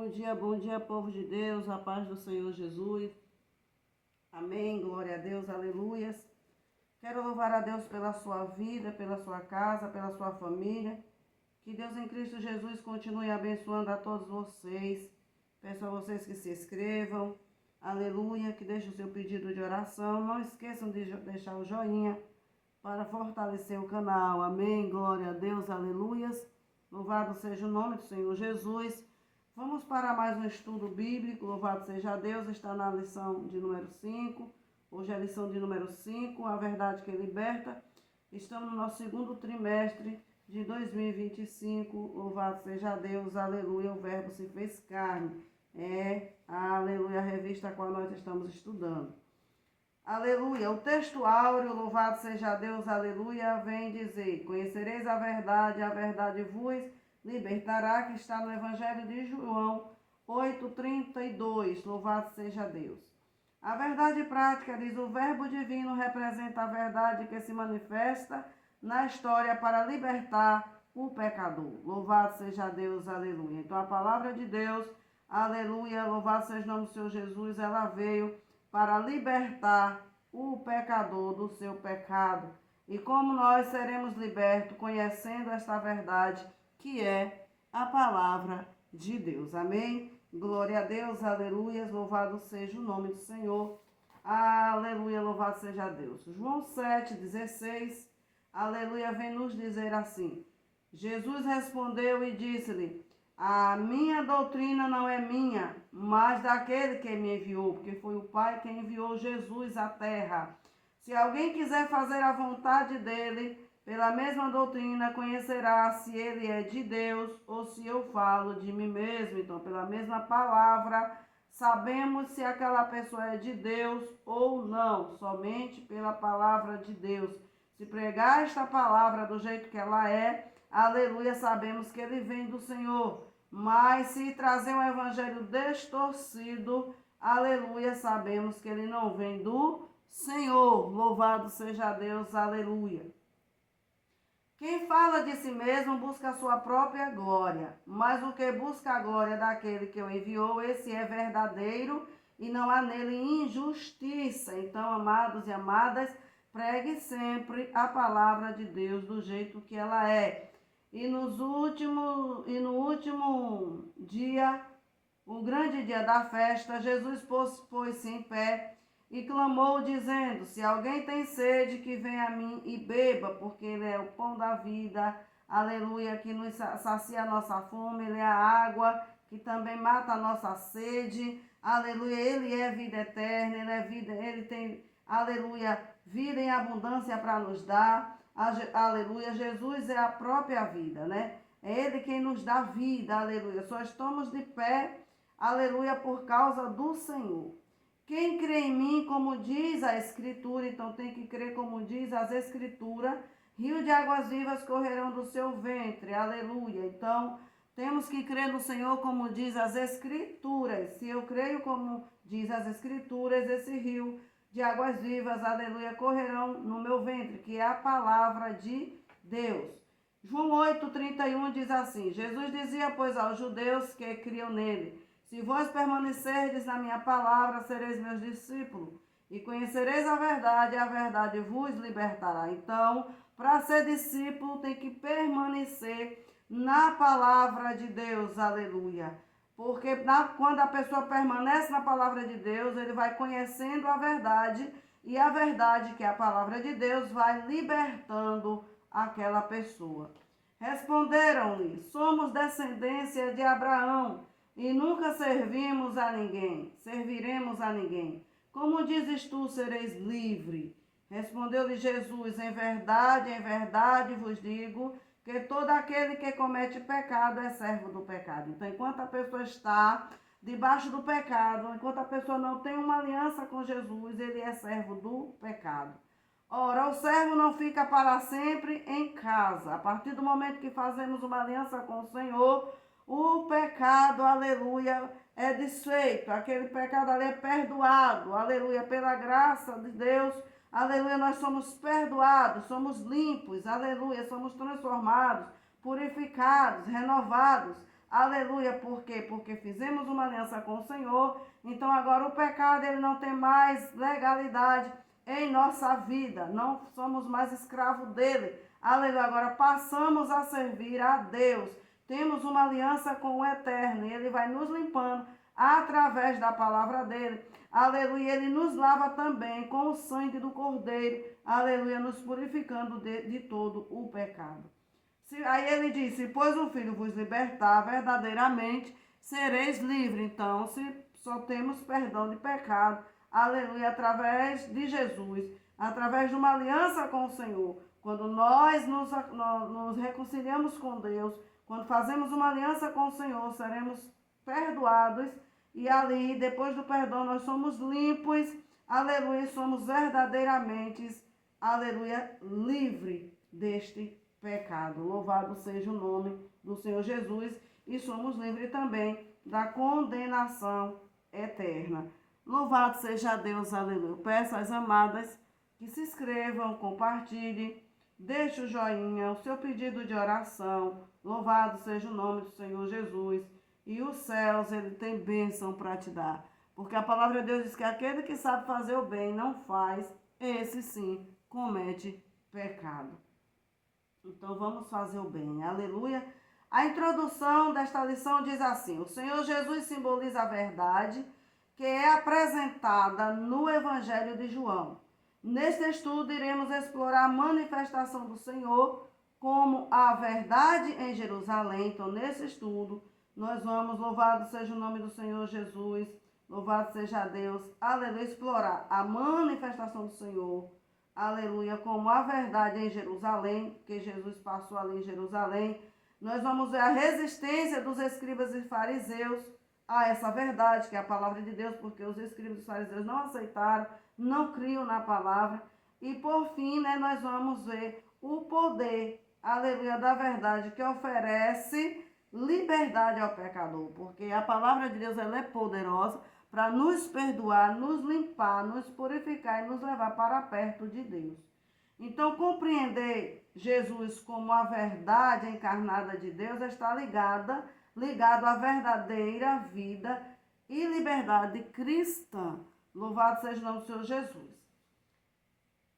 bom dia, povo de Deus, a paz do Senhor Jesus. Amém, glória a Deus, aleluias. Quero louvar a Deus pela sua vida, pela sua casa, pela sua família. Que Deus em Cristo Jesus continue abençoando a todos vocês. Peço a vocês que se inscrevam, aleluia, que deixem o seu pedido de oração. Não esqueçam de deixar o joinha para fortalecer o canal. Amém, glória a Deus, aleluias. Louvado seja o nome do Senhor Jesus. Vamos para mais um estudo bíblico, louvado seja Deus, está na lição de número 5, hoje é a lição de número 5, a verdade que liberta. Estamos no nosso segundo trimestre de 2025, louvado seja Deus, aleluia, o verbo se fez carne, aleluia, a revista a qual nós estamos estudando. Aleluia, o texto áureo, louvado seja Deus, aleluia, vem dizer: conhecereis a verdade vos libertará, que está no Evangelho de João 8:32, louvado seja Deus. A verdade prática, diz, o verbo divino representa a verdade que se manifesta na história para libertar o pecador. Louvado seja Deus, aleluia. Então a palavra de Deus, aleluia, louvado seja o nome do Senhor Jesus, ela veio para libertar o pecador do seu pecado. E como nós seremos libertos conhecendo esta verdade, que é a palavra de Deus. Amém? Glória a Deus, aleluia, louvado seja o nome do Senhor. Aleluia, louvado seja Deus. João 7:16, aleluia, vem nos dizer assim: Jesus respondeu e disse-lhe: a minha doutrina não é minha, mas daquele que me enviou, porque foi o Pai que enviou Jesus à terra. Se alguém quiser fazer a vontade dele, pela mesma doutrina conhecerá se ele é de Deus ou se eu falo de mim mesmo. Então, pela mesma palavra, sabemos se aquela pessoa é de Deus ou não, somente pela palavra de Deus. Se pregar esta palavra do jeito que ela é, aleluia, sabemos que ele vem do Senhor. Mas se trazer um evangelho distorcido, aleluia, sabemos que ele não vem do Senhor. Louvado seja Deus, aleluia. Quem fala de si mesmo busca a sua própria glória, mas o que busca a glória daquele que o enviou, esse é verdadeiro e não há nele injustiça. Então, amados e amadas, pregue sempre a palavra de Deus do jeito que ela é. E no último dia, o grande dia da festa, Jesus pôs-se em pé e clamou, dizendo: se alguém tem sede, que venha a mim e beba, porque ele é o pão da vida, aleluia, que nos sacia a nossa fome, ele é a água que também mata a nossa sede, aleluia, ele é vida eterna, ele é vida, ele tem, aleluia, vida em abundância para nos dar, aleluia, Jesus é a própria vida, né? É ele quem nos dá vida, aleluia, só estamos de pé, aleluia, por causa do Senhor. Quem crê em mim, como diz a Escritura, então tem que crer como diz as Escrituras, rio de águas vivas correrão do seu ventre, aleluia. Então, temos que crer no Senhor como diz as Escrituras. Se eu creio como diz as Escrituras, esse rio de águas vivas, aleluia, correrão no meu ventre, que é a palavra de Deus. João 8:31 diz assim: Jesus dizia, pois, aos judeus que criam nele: se vós permanecerdes na minha palavra, sereis meus discípulos, e conhecereis a verdade vos libertará. Então, para ser discípulo, tem que permanecer na palavra de Deus, aleluia. Porque quando a pessoa permanece na palavra de Deus, ele vai conhecendo a verdade, e a verdade, que é a palavra de Deus, vai libertando aquela pessoa. Responderam-lhe: somos descendência de Abraão, e nunca serviremos a ninguém. Como dizes tu, sereis livre? Respondeu-lhe Jesus: em verdade vos digo, que todo aquele que comete pecado é servo do pecado. Então, enquanto a pessoa está debaixo do pecado, enquanto a pessoa não tem uma aliança com Jesus, ele é servo do pecado. Ora, o servo não fica para sempre em casa. A partir do momento que fazemos uma aliança com o Senhor, o pecado, aleluia, é desfeito. Aquele pecado ali é perdoado, aleluia, pela graça de Deus, aleluia, nós somos perdoados, somos limpos, aleluia, somos transformados, purificados, renovados, Aleluia, por quê? Porque fizemos uma aliança com o Senhor, então agora o pecado ele não tem mais legalidade em nossa vida, não somos mais escravos dele. Aleluia, agora passamos a servir a Deus. Temos uma aliança com o Eterno e ele vai nos limpando através da palavra dele. Aleluia, ele nos lava também com o sangue do Cordeiro. Aleluia, nos purificando de todo o pecado. Aí ele disse, pois o Filho vos libertar, verdadeiramente sereis livres. Então, se só temos perdão de pecado, aleluia, através de Jesus, através de uma aliança com o Senhor. Quando nós nos reconciliamos com Deus, quando fazemos uma aliança com o Senhor, seremos perdoados. E ali, depois do perdão, nós somos limpos, aleluia, somos verdadeiramente, aleluia, livres deste pecado. Louvado seja o nome do Senhor Jesus e somos livres também da condenação eterna. Louvado seja Deus, aleluia. Peço às amadas que se inscrevam, compartilhem, deixe o joinha, o seu pedido de oração. Louvado seja o nome do Senhor Jesus. E os céus, ele tem bênção para te dar. Porque a palavra de Deus diz que aquele que sabe fazer o bem não faz, esse sim comete pecado. Então vamos fazer o bem, aleluia. A introdução desta lição diz assim: o Senhor Jesus simboliza a verdade que é apresentada no Evangelho de João. Neste estudo iremos explorar a manifestação do Senhor como a verdade em Jerusalém. Então nesse estudo nós vamos, louvado seja o nome do Senhor Jesus, louvado seja Deus, aleluia, explorar a manifestação do Senhor, aleluia, como a verdade em Jerusalém, porque Jesus passou ali em Jerusalém. Nós vamos ver a resistência dos escribas e fariseus a essa verdade, que é a palavra de Deus, porque os escribas e fariseus não aceitaram, não criam na palavra. E por fim, nós vamos ver o poder, aleluia, da verdade, que oferece liberdade ao pecador, porque a palavra de Deus ela é poderosa para nos perdoar, nos limpar, nos purificar e nos levar para perto de Deus. Então, compreender Jesus como a verdade encarnada de Deus está ligado à verdadeira vida e liberdade cristã. Louvado seja o nome do Senhor Jesus.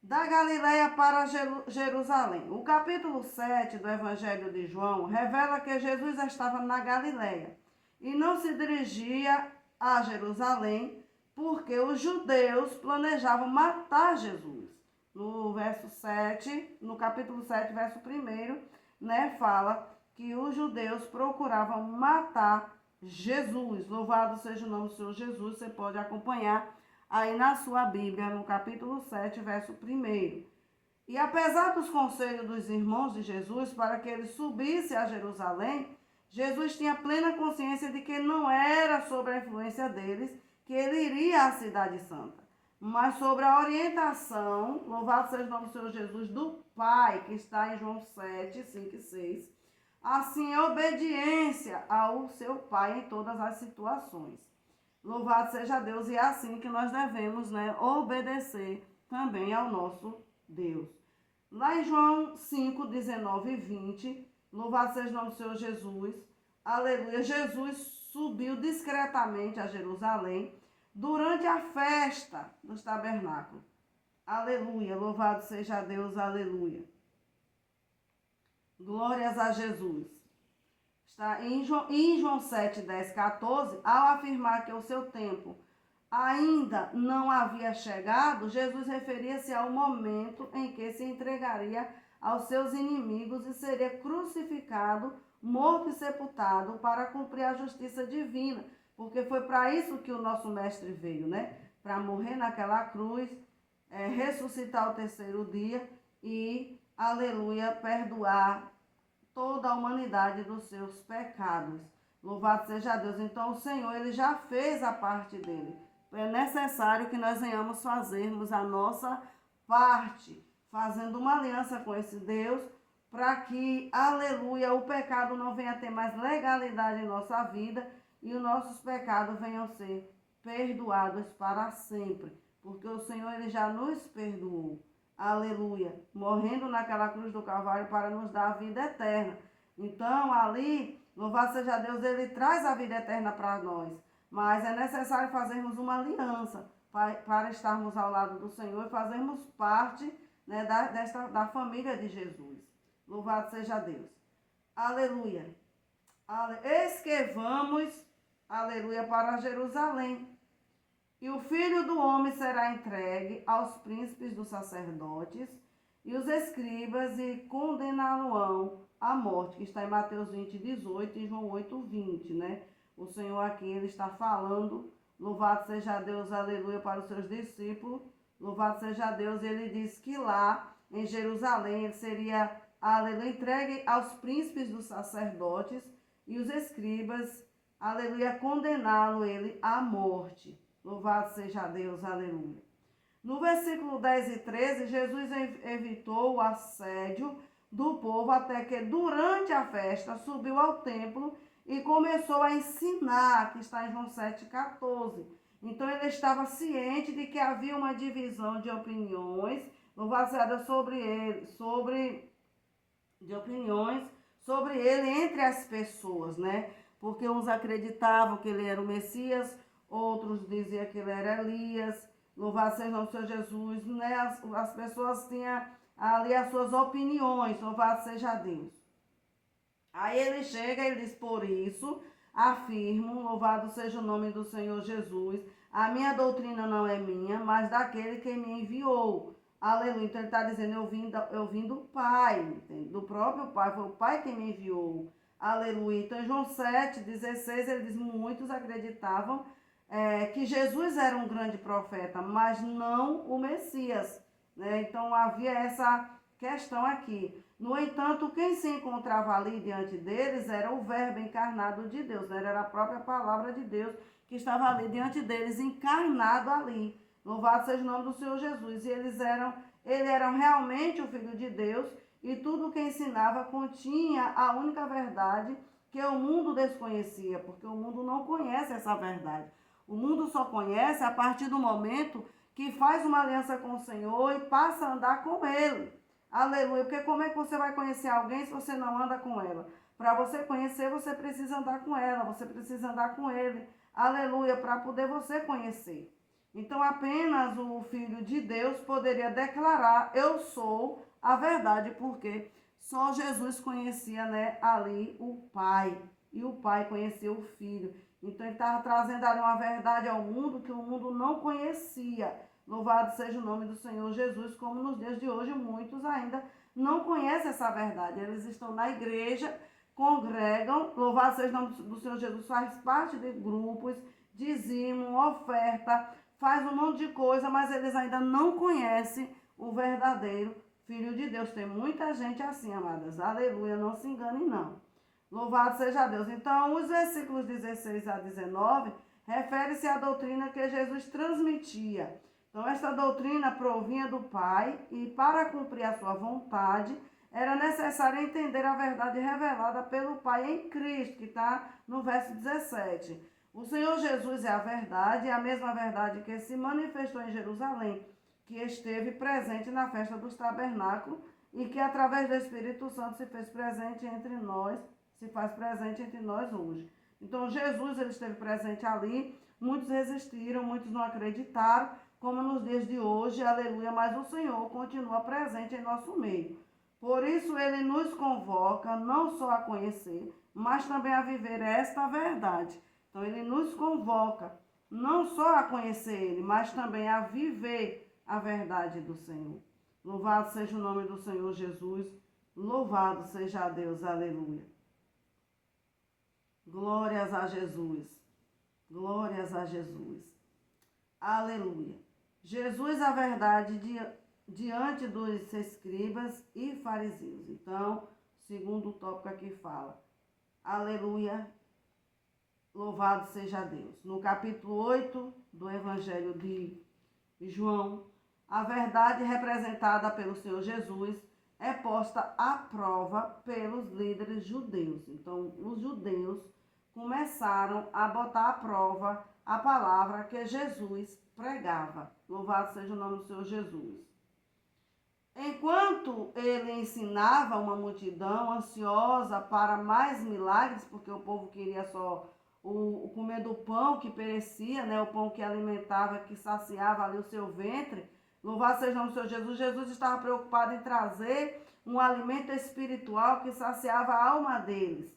Da Galileia para Jerusalém. O capítulo 7 do Evangelho de João revela que Jesus estava na Galileia e não se dirigia a Jerusalém porque os judeus planejavam matar Jesus. No verso 7, no capítulo 7, verso 1, fala que os judeus procuravam matar Jesus. Louvado seja o nome do Senhor Jesus. Você pode acompanhar aí na sua Bíblia, no capítulo 7, verso 1. E apesar dos conselhos dos irmãos de Jesus para que ele subisse a Jerusalém, Jesus tinha plena consciência de que não era sobre a influência deles que ele iria à cidade santa, mas sobre a orientação, louvado seja o nome do Senhor Jesus, do Pai, que está em João 7, 5 e 6. Assim, a obediência ao seu Pai em todas as situações. Louvado seja Deus, e é assim que nós devemos obedecer também ao nosso Deus. Lá em João 5, 19 e 20, louvado seja o nome do Senhor Jesus, aleluia, Jesus subiu discretamente a Jerusalém durante a festa dos tabernáculos. Aleluia, louvado seja Deus, aleluia. Glórias a Jesus. Está em João 7, 10, 14, ao afirmar que o seu tempo ainda não havia chegado, Jesus referia-se ao momento em que se entregaria aos seus inimigos e seria crucificado, morto e sepultado para cumprir a justiça divina, porque foi para isso que o nosso mestre veio, para morrer naquela cruz, ressuscitar ao terceiro dia e, aleluia, perdoar toda a humanidade dos seus pecados. Louvado seja Deus. Então o Senhor, ele já fez a parte dele. É necessário que nós venhamos fazermos a nossa parte, fazendo uma aliança com esse Deus, para que, aleluia, o pecado não venha ter mais legalidade em nossa vida e os nossos pecados venham ser perdoados para sempre, porque o Senhor, ele já nos perdoou. Aleluia, morrendo naquela cruz do Calvário para nos dar a vida eterna. Então, ali, Louvado seja Deus, ele traz a vida eterna para nós. Mas é necessário fazermos uma aliança para estarmos ao lado do Senhor e fazermos parte, né, da família de Jesus. Louvado seja Deus. Aleluia. Eis que vamos, aleluia, para Jerusalém. E o Filho do Homem será entregue aos príncipes dos sacerdotes e os escribas e condená-lo-ão à morte, que está em Mateus 20, 18 e João 8, 20, né? O Senhor aqui, ele está falando, louvado seja Deus, aleluia, para os seus discípulos, louvado seja Deus, ele diz que lá em Jerusalém ele seria, aleluia, entregue aos príncipes dos sacerdotes e os escribas, aleluia, condená-lo ele à morte. Louvado seja Deus, aleluia. No versículo 10 e 13, Jesus evitou o assédio do povo até que durante a festa subiu ao templo e começou a ensinar, que está em João 7,14. Então ele estava ciente de que havia uma divisão de opiniões, louvado seja Deus, sobre ele entre as pessoas, né? Porque uns acreditavam que ele era o Messias, outros diziam que ele era Elias. Louvado seja o Senhor Jesus, né? As pessoas tinham ali as suas opiniões, louvado seja Deus. Aí ele chega e diz, por isso, afirmo, louvado seja o nome do Senhor Jesus, a minha doutrina não é minha, mas daquele que me enviou. Aleluia. Então ele está dizendo, eu vim do Pai, do próprio Pai, foi o Pai que me enviou. Aleluia. Então em João 7,16 ele diz, muitos acreditavam que Jesus era um grande profeta, mas não o Messias, né? Então havia essa questão aqui. No entanto, quem se encontrava ali diante deles era o Verbo encarnado de Deus, né? Era a própria palavra de Deus que estava ali diante deles, encarnado ali. Louvado seja o nome do Senhor Jesus. E eles eram realmente o Filho de Deus, e tudo o que ensinava continha a única verdade que o mundo desconhecia, porque o mundo não conhece essa verdade. O mundo só conhece a partir do momento que faz uma aliança com o Senhor e passa a andar com Ele. Aleluia. Porque como é que você vai conhecer alguém se você não anda com ela? Para você conhecer, você precisa andar com ela, você precisa andar com Ele. Aleluia, para poder você conhecer. Então apenas o Filho de Deus poderia declarar, eu sou a verdade, porque só Jesus conhecia, né, ali o Pai, e o Pai conhecia o Filho. Então ele estava trazendo ali uma verdade ao mundo que o mundo não conhecia. Louvado seja o nome do Senhor Jesus, como nos dias de hoje muitos ainda não conhecem essa verdade. Eles estão na igreja, congregam, louvado seja o nome do Senhor Jesus, faz parte de grupos, dizimam, oferta, faz um monte de coisa, mas eles ainda não conhecem o verdadeiro Filho de Deus. Tem muita gente assim, amadas. Aleluia, não se enganem não. Louvado seja Deus. Então, os versículos 16 a 19 refere-se à doutrina que Jesus transmitia. Então, esta doutrina provinha do Pai e, para cumprir a sua vontade, era necessário entender a verdade revelada pelo Pai em Cristo, que está no verso 17. O Senhor Jesus é a verdade, a mesma verdade que se manifestou em Jerusalém, que esteve presente na festa dos tabernáculos e que, através do Espírito Santo, se faz presente entre nós hoje. Então, Jesus, ele esteve presente ali, muitos resistiram, muitos não acreditaram, como nos dias de hoje, aleluia, mas o Senhor continua presente em nosso meio. Por isso, ele nos convoca não só a conhecer, mas também a viver esta verdade. Então, ele nos convoca não só a conhecer ele, mas também a viver a verdade do Senhor. Louvado seja o nome do Senhor Jesus, louvado seja Deus, aleluia. Glórias a Jesus, glórias a Jesus, aleluia. Jesus, a verdade diante dos escribas e fariseus. Então, segundo o tópico aqui fala, aleluia, louvado seja Deus. No capítulo 8 do Evangelho de João, a verdade representada pelo Senhor Jesus é posta à prova pelos líderes judeus. Então, os judeus começaram a botar à prova a palavra que Jesus pregava. Louvado seja o nome do Senhor Jesus. Enquanto ele ensinava uma multidão ansiosa para mais milagres, porque o povo queria só o comer do pão que perecia, né? O pão que alimentava, que saciava ali o seu ventre. Louvado seja o nome do Senhor Jesus. Jesus estava preocupado em trazer um alimento espiritual que saciava a alma deles.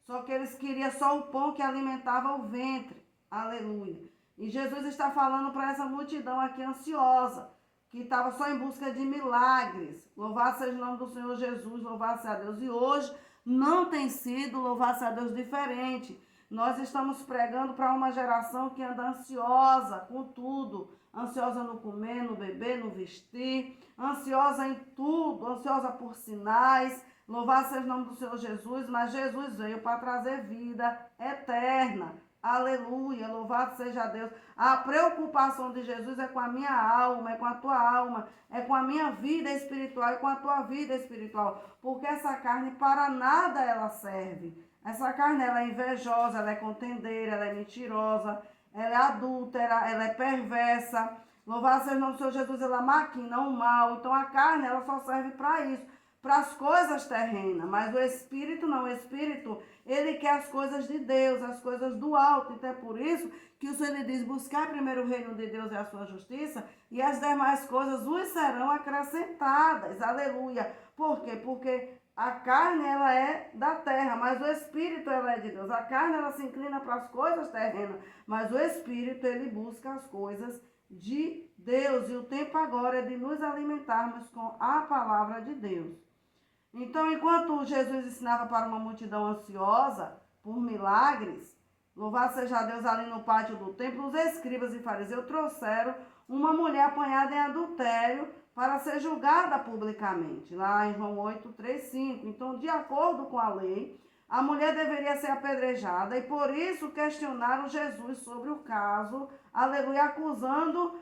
Só que eles queriam só o pão que alimentava o ventre. Aleluia. E Jesus está falando para essa multidão aqui ansiosa, que estava só em busca de milagres. Louvado seja o nome do Senhor Jesus, louvado seja Deus. E hoje não tem sido, louvado seja Deus, diferente. Nós estamos pregando para uma geração que anda ansiosa com tudo. Ansiosa no comer, no beber, no vestir. Ansiosa em tudo, ansiosa por sinais. Louvado seja o nome do Senhor Jesus, mas Jesus veio para trazer vida eterna. Aleluia, louvado seja Deus. A preocupação de Jesus é com a minha alma, é com a tua alma, é com a minha vida espiritual e com a tua vida espiritual. Porque essa carne para nada ela serve. Essa carne ela é invejosa, ela é contendeira, ela é mentirosa, ela é adúltera, ela é perversa. Louvado seja o nome do Senhor Jesus, ela maquina o mal. Então a carne ela só serve para isso, para as coisas terrenas. Mas o Espírito não, o Espírito ele quer as coisas de Deus, as coisas do alto. Então é por isso que o Senhor ele diz, buscar primeiro o reino de Deus e a sua justiça, e as demais coisas vos serão acrescentadas. Aleluia. Por quê? Porque a carne ela é da terra, mas o Espírito ela é de Deus. A carne ela se inclina para as coisas terrenas, mas o Espírito ele busca as coisas de Deus. E o tempo agora é de nos alimentarmos com a palavra de Deus. Então, enquanto Jesus ensinava para uma multidão ansiosa por milagres, louvado seja Deus, ali no pátio do templo, os escribas e fariseus trouxeram uma mulher apanhada em adultério para ser julgada publicamente, lá em João 8, 3, 5. Então, de acordo com a lei, a mulher deveria ser apedrejada e por isso questionaram Jesus sobre o caso, aleluia, acusando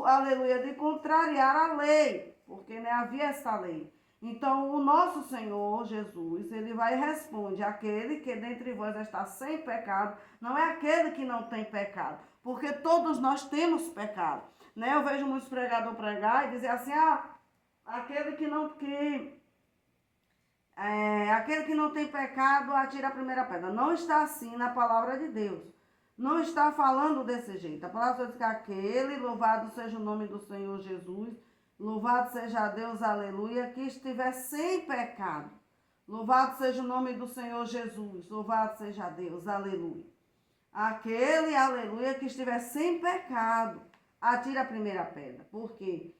aleluia, de contrariar a lei, porque havia essa lei. Então, o nosso Senhor Jesus, ele vai e responde, aquele que dentre vós está sem pecado, não é aquele que não tem pecado, porque todos nós temos pecado, né? Eu vejo muitos pregadores pregar e dizer assim, aquele que não tem pecado, atira a primeira pedra. Não está assim na palavra de Deus. Não está falando desse jeito. A palavra diz que aquele, louvado seja o nome do Senhor Jesus, louvado seja Deus, aleluia, que estiver sem pecado. Louvado seja o nome do Senhor Jesus, louvado seja Deus, aleluia. Aquele, aleluia, que estiver sem pecado, atira a primeira pedra. Porque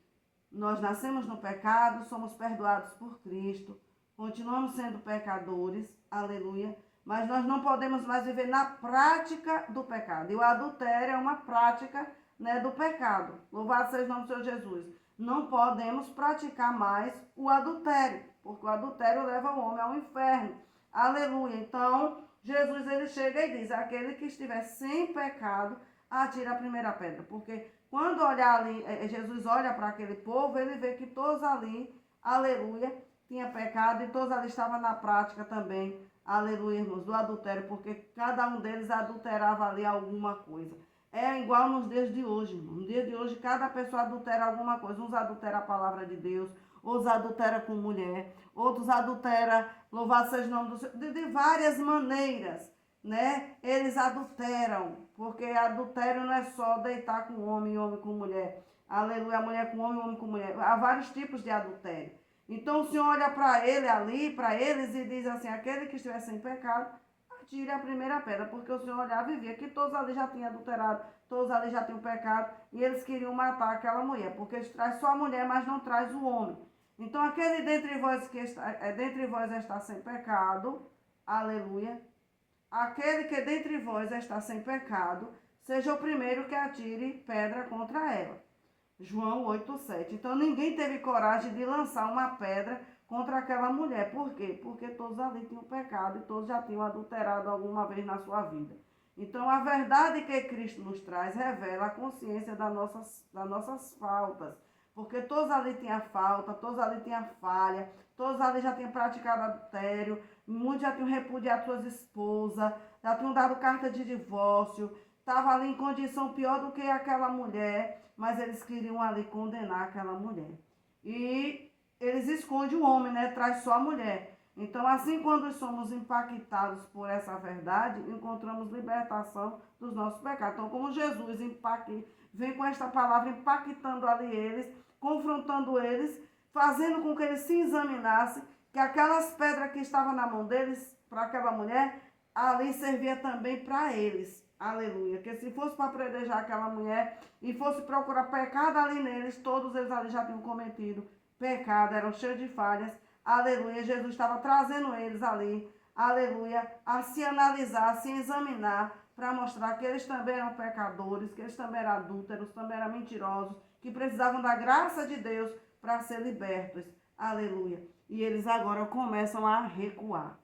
nós nascemos no pecado, somos perdoados por Cristo, continuamos sendo pecadores, aleluia, mas nós não podemos mais viver na prática do pecado. E o adultério é uma prática, né, do pecado. Louvado seja o nome do Senhor Jesus. Não podemos praticar mais o adultério, porque o adultério leva o homem ao inferno. Aleluia. Então, Jesus ele chega e diz, aquele que estiver sem pecado, atira a primeira pedra. Porque quando olhar ali, Jesus olha para aquele povo, ele vê que todos ali, aleluia, tinha pecado e todos ali estavam na prática também, aleluia, irmãos, do adultério, porque cada um deles adulterava ali alguma coisa. É igual nos dias de hoje, irmão. No dia de hoje, cada pessoa adultera alguma coisa. Uns adulteram a palavra de Deus, outros adulteram com mulher, outros adulteram, louvado seja o nome do Senhor, de várias maneiras, né? Eles adulteram, porque adultério não é só deitar com homem e homem com mulher. Aleluia, mulher com homem com mulher. Há vários tipos de adultério. Então o Senhor olha para ele ali, para eles, e diz assim, aquele que estiver sem pecado, tire a primeira pedra, porque o Senhor olhava e via que todos ali já tinham adulterado, todos ali já tinham pecado, e eles queriam matar aquela mulher, porque eles trazem só a mulher, mas não traz o homem. Então, aquele dentre vós está sem pecado, aleluia, aquele que dentre vós está sem pecado, seja o primeiro que atire pedra contra ela. João 8:7. Então, ninguém teve coragem de lançar uma pedra contra aquela mulher. Por quê? Porque todos ali tinham pecado e todos já tinham adulterado alguma vez na sua vida. Então, a verdade que Cristo nos traz revela a consciência das nossas faltas. Porque todos ali tinham falta, todos ali tinham falha, todos ali já tinham praticado adultério, muitos já tinham repudiado suas esposas, já tinham dado carta de divórcio, estavam ali em condição pior do que aquela mulher, mas eles queriam ali condenar aquela mulher. e eles escondem o homem, né? Traz só a mulher. Então, assim, quando somos impactados por essa verdade, encontramos libertação dos nossos pecados. Então, como Jesus vem com esta palavra impactando ali eles, confrontando eles, fazendo com que eles se examinassem, que aquelas pedras que estavam na mão deles, para aquela mulher, ali servia também para eles. Aleluia. Que se fosse para apedrejar aquela mulher e fosse procurar pecado ali neles, todos eles ali já tinham cometido pecado, eram cheios de falhas. Aleluia. Jesus estava trazendo eles ali, aleluia, a se analisar, a se examinar, para mostrar que eles também eram pecadores, que eles também eram adúlteros, também eram mentirosos, que precisavam da graça de Deus para ser libertos. Aleluia. E eles agora começam a recuar.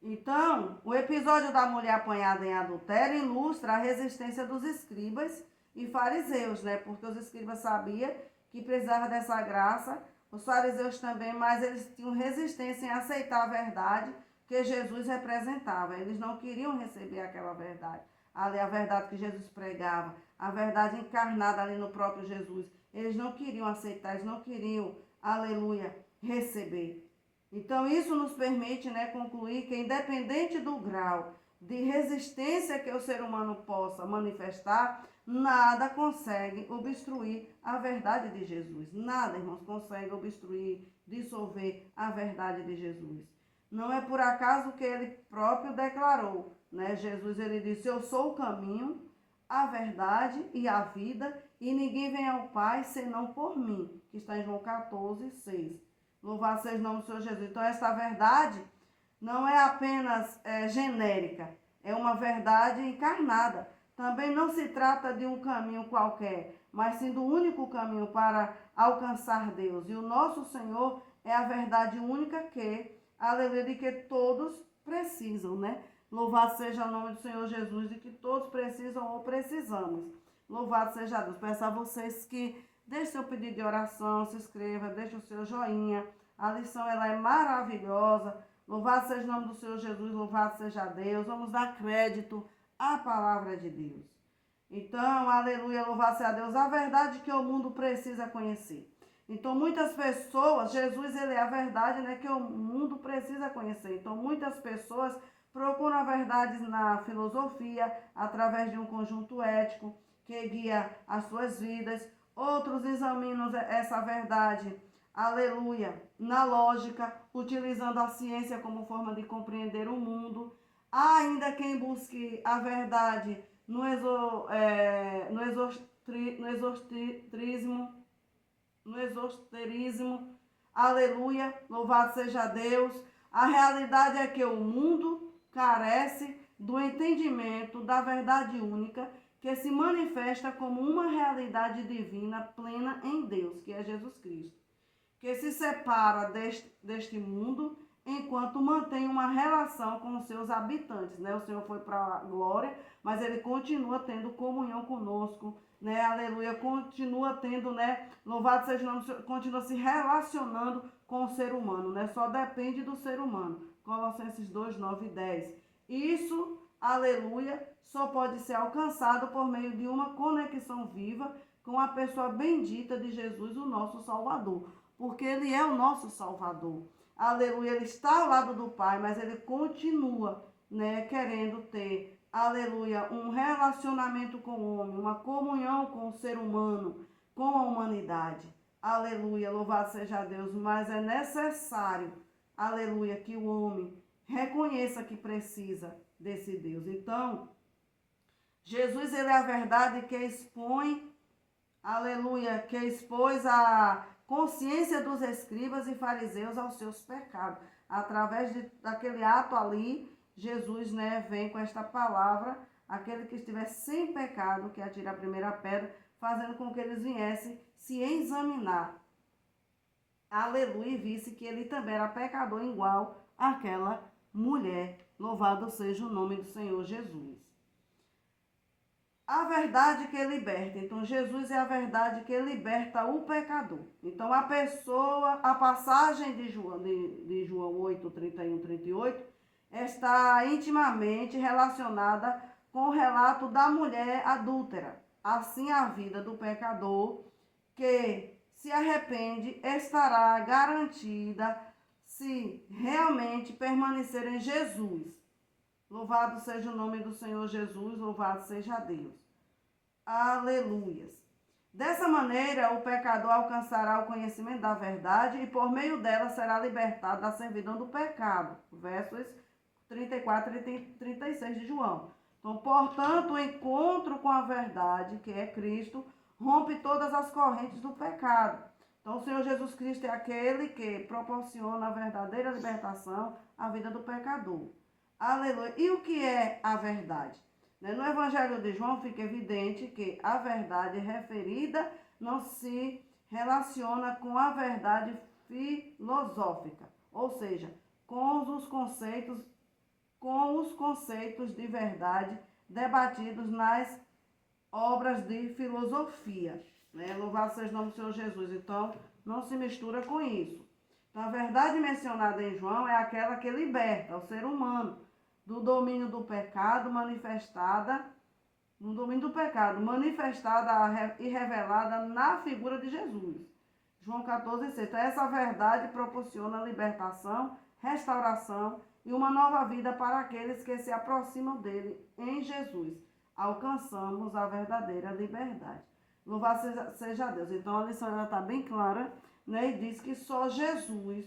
Então, o episódio da mulher apanhada em adultério ilustra a resistência dos escribas e fariseus, né? Porque os escribas sabiam que precisava dessa graça, os fariseus também, mas eles tinham resistência em aceitar a verdade que Jesus representava. Eles não queriam receber aquela verdade, ali a verdade que Jesus pregava, a verdade encarnada ali no próprio Jesus. Eles não queriam aceitar, eles não queriam, aleluia, receber. Então, isso nos permite, né, concluir que, independente do grau de resistência que o ser humano possa manifestar, nada consegue obstruir a verdade de Jesus. Nada, irmãos, consegue obstruir, dissolver a verdade de Jesus. Não é por acaso que ele próprio declarou, né? Jesus, ele disse, eu sou o caminho, a verdade e a vida, e ninguém vem ao Pai senão por mim, que está em João 14, 6. Louvado seja o nome do Senhor Jesus. Então, essa verdade não é apenas genérica, é uma verdade encarnada. Também não se trata de um caminho qualquer, mas sim do único caminho para alcançar Deus. E o nosso Senhor é a verdade única que, aleluia, de que todos precisam, né? Louvado seja o nome do Senhor Jesus, de que todos precisam ou precisamos. Louvado seja Deus. Peço a vocês que deixe seu pedido de oração, se inscreva, deixe o seu joinha. A lição ela é maravilhosa. Louvado seja o nome do Senhor Jesus, louvado seja Deus. Vamos dar crédito à palavra de Deus. Então, aleluia, louvado seja Deus. A verdade que o mundo precisa conhecer. Então, muitas pessoas, Jesus ele é a verdade, né, que o mundo precisa conhecer. Então, muitas pessoas procuram a verdade na filosofia, através de um conjunto ético que guia as suas vidas. Outros examinam essa verdade, aleluia, na lógica, utilizando a ciência como forma de compreender o mundo. Há ainda quem busque a verdade no esoterismo, aleluia, louvado seja Deus. A realidade é que o mundo carece do entendimento da verdade única que se manifesta como uma realidade divina plena em Deus, que é Jesus Cristo, que se separa deste mundo enquanto mantém uma relação com os seus habitantes, né? O Senhor foi para a glória, mas ele continua tendo comunhão conosco, né? Aleluia, continua tendo, né? Louvado seja o nome do Senhor, continua se relacionando com o ser humano, né? Só depende do ser humano. Colossenses 2, 9 e 10. Isso, aleluia, só pode ser alcançado por meio de uma conexão viva com a pessoa bendita de Jesus, o nosso Salvador, porque ele é o nosso Salvador. Aleluia, ele está ao lado do Pai, mas ele continua, né, querendo ter, aleluia, um relacionamento com o homem, uma comunhão com o ser humano, com a humanidade. Aleluia, louvado seja Deus, mas é necessário, aleluia, que o homem reconheça que precisa desse Deus. Então, Jesus, ele é a verdade que expõe, aleluia, que expôs a consciência dos escribas e fariseus aos seus pecados. Através daquele ato ali, Jesus, né, vem com esta palavra, aquele que estiver sem pecado, que atira a primeira pedra, fazendo com que eles viessem se examinar. Aleluia, e visse que ele também era pecador igual àquela mulher. Louvado seja o nome do Senhor Jesus. A verdade que liberta. Então, Jesus é a verdade que liberta o pecador. Então, a passagem de João 8, 31, 38, está intimamente relacionada com o relato da mulher adúltera. Assim, a vida do pecador que se arrepende estará garantida se realmente permanecer em Jesus. Louvado seja o nome do Senhor Jesus, louvado seja Deus. Aleluias. Dessa maneira, o pecador alcançará o conhecimento da verdade e por meio dela será libertado da servidão do pecado. Versos 34 e 36 de João. Então, portanto, o encontro com a verdade, que é Cristo, rompe todas as correntes do pecado. Então, o Senhor Jesus Cristo é aquele que proporciona a verdadeira libertação à vida do pecador. Aleluia. E o que é a verdade? No Evangelho de João fica evidente que a verdade referida não se relaciona com a verdade filosófica, ou seja, com os conceitos de verdade debatidos nas obras de filosofia. Louvado seja o nome do Senhor Jesus. Então, não se mistura com isso. Então, a verdade mencionada em João é aquela que liberta o ser humano do domínio do pecado manifestada e revelada na figura de Jesus. João 14,6. Então, essa verdade proporciona libertação, restauração e uma nova vida para aqueles que se aproximam dele em Jesus. Alcançamos a verdadeira liberdade. Louvado seja Deus. Então, a lição está bem clara, e diz que só Jesus,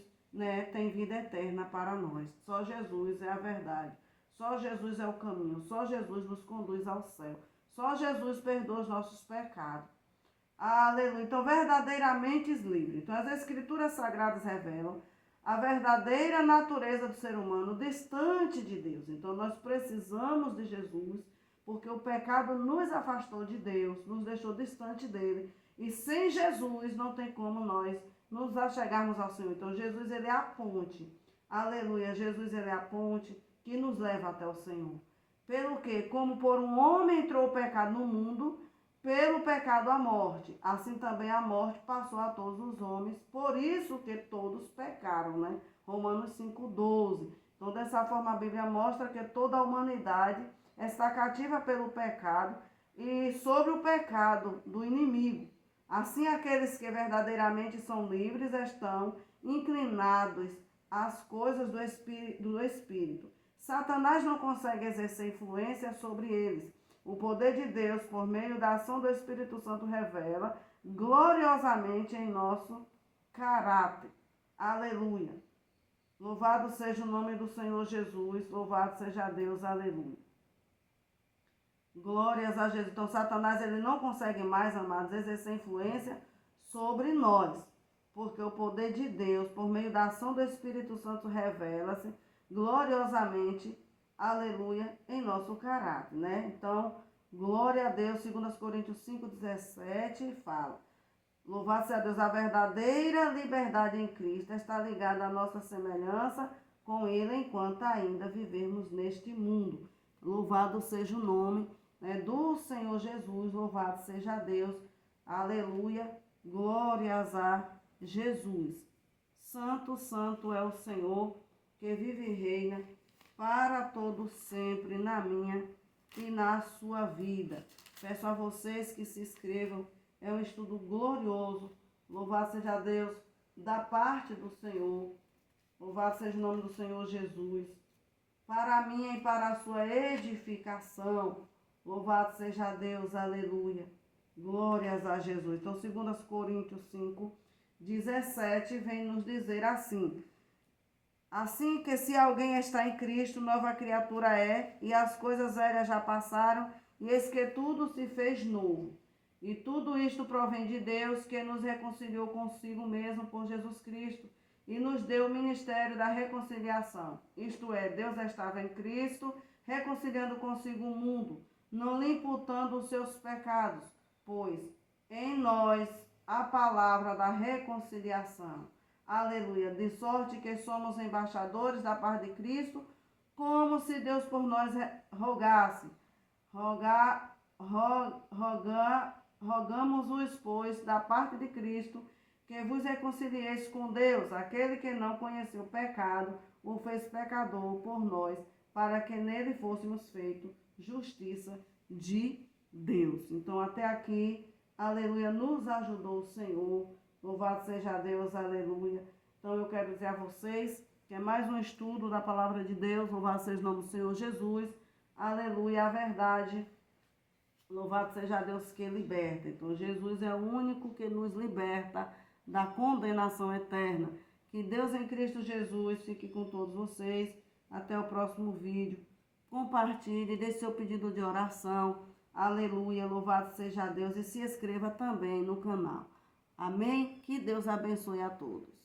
tem vida eterna para nós. Só Jesus é a verdade. Só Jesus é o caminho. Só Jesus nos conduz ao céu. Só Jesus perdoa os nossos pecados. Aleluia. Então, verdadeiramente livres. Então, as Escrituras Sagradas revelam a verdadeira natureza do ser humano distante de Deus. Então, nós precisamos de Jesus, porque o pecado nos afastou de Deus, nos deixou distante dele. E sem Jesus não tem como nós nos achegarmos ao Senhor. Então, Jesus, ele é a ponte. Aleluia. Jesus, ele é a ponte que nos leva até o Senhor. Pelo que, como por um homem entrou o pecado no mundo, pelo pecado a morte, assim também a morte passou a todos os homens, por isso que todos pecaram, Romanos 5,12. Então, dessa forma, a Bíblia mostra que toda a humanidade está cativa pelo pecado e sobre o pecado do inimigo. Assim, aqueles que verdadeiramente são livres estão inclinados às coisas do Espírito. Satanás não consegue exercer influência sobre eles. O poder de Deus, por meio da ação do Espírito Santo, revela gloriosamente em nosso caráter. Aleluia. Louvado seja o nome do Senhor Jesus. Louvado seja Deus. Aleluia. Glórias a Jesus. Então, Satanás, ele não consegue mais, amados, exercer influência sobre nós. Porque o poder de Deus, por meio da ação do Espírito Santo, revela-se gloriosamente, aleluia, em nosso caráter, Então, glória a Deus, 2 Coríntios 5,17, fala: louvado seja Deus, a verdadeira liberdade em Cristo está ligada à nossa semelhança com Ele enquanto ainda vivermos neste mundo. Louvado seja o nome do Senhor Jesus, louvado seja Deus, aleluia, glórias a Jesus. Santo, santo é o Senhor, que vive e reina para todo sempre na minha e na sua vida. Peço a vocês que se inscrevam, é um estudo glorioso. Louvado seja Deus, da parte do Senhor. Louvado seja o nome do Senhor Jesus, para a minha e para a sua edificação. Louvado seja Deus, aleluia. Glórias a Jesus. Então, 2 Coríntios 5,17 vem nos dizer assim: assim que se alguém está em Cristo, nova criatura é, e as coisas velhas já passaram, e eis que tudo se fez novo. E tudo isto provém de Deus, que nos reconciliou consigo mesmo por Jesus Cristo, e nos deu o ministério da reconciliação. Isto é, Deus estava em Cristo, reconciliando consigo o mundo, não lhe imputando os seus pecados, pois em nós a palavra da reconciliação. Aleluia. De sorte que somos embaixadores da parte de Cristo, como se Deus por nós rogasse. Rogamos-vos, pois, da parte de Cristo, que vos reconcilieis com Deus. Aquele que não conheceu o pecado, o fez pecador por nós, para que nele fôssemos feitos justiça de Deus. Então, até aqui, aleluia, nos ajudou o Senhor. Louvado seja Deus, aleluia. Então eu quero dizer a vocês que é mais um estudo da palavra de Deus. Louvado seja o nome do Senhor Jesus, aleluia, a verdade. Louvado seja Deus que liberta. Então Jesus é o único que nos liberta da condenação eterna. Que Deus em Cristo Jesus fique com todos vocês. Até o próximo vídeo. Compartilhe, dê seu pedido de oração. Aleluia, louvado seja Deus. E se inscreva também no canal. Amém? Que Deus abençoe a todos.